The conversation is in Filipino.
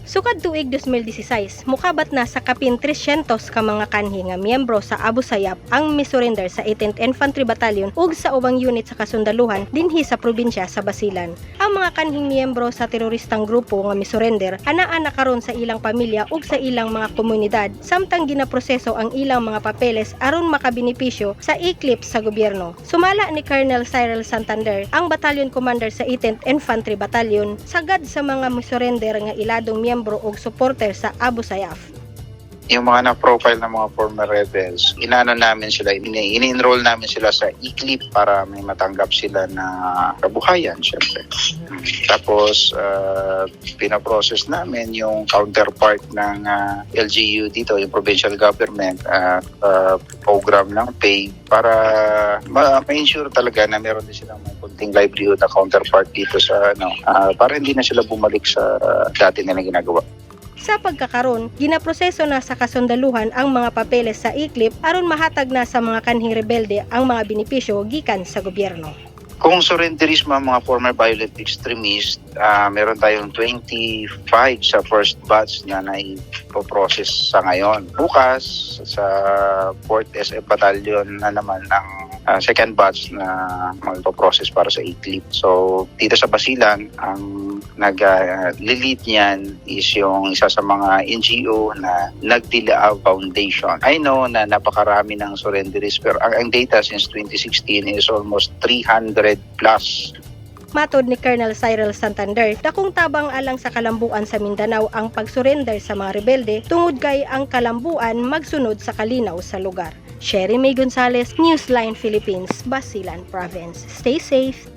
Sukad tuig 2016, mukabat na sa kapin 300 ka mga kanhi nga miyembro sa Abu Sayyaf ang misurrender sa 18th Infantry Battalion ug sa ubang unit sa kasundaluhan dinhi sa probinsya sa Basilan. Ang mga kanhing miyembro sa teroristang grupo nga misurrender anaa na karon sa ilang pamilya ug sa ilang mga komunidad samtang ginaproseso ang ilang mga papeles aron makabenepisyo sa eclipse sa gobyerno. Sumala ni Colonel Cyril Santander, ang battalion commander sa 18th Infantry Battalion, sagad sa mga misurrender nga iladong miyembro og supporter sa Abu Sayyaf. Yung mga na-profile ng mga former rebels, inaano namin sila, ini-enroll namin sila sa ECLIP para may matanggap sila na kabuhayan, syempre. Tapos, pinaprocess namin yung counterpart ng LGU dito, yung provincial government, program ng pay para ma-ensure talaga na meron din silang may kunting livelihood na counterpart dito sa para hindi na sila bumalik sa dati nilang ginagawa. Sa pagkakaroon, ginaproseso na sa kasundaluhan ang mga papeles sa ECLIP aron mahatag na sa mga kanhing rebelde ang mga benepisyo gikan sa gobyerno. Kung surrenderismo ang mga former violent extremists, meron tayong 25 sa first batch na naipoprocess sa ngayon. Bukas, sa 4th SF Battalion na naman ang second batch na magpo-process para sa ECLIP. So, dito sa Basilan, ang nag-lead niyan is yung isa sa mga NGO na Nagdilaab Foundation. I know na napakarami ng surrenderists pero ang data since 2016 is almost 300 plus. Matod ni Colonel Cyril Santander, dakong tabang alang sa kalambuan sa Mindanao ang pagsurrender sa mga rebelde tungod kay ang kalambuan magsunod sa kalinaw sa lugar. Sherry May Gonzalez, Newsline Philippines, Basilan Province. Stay safe!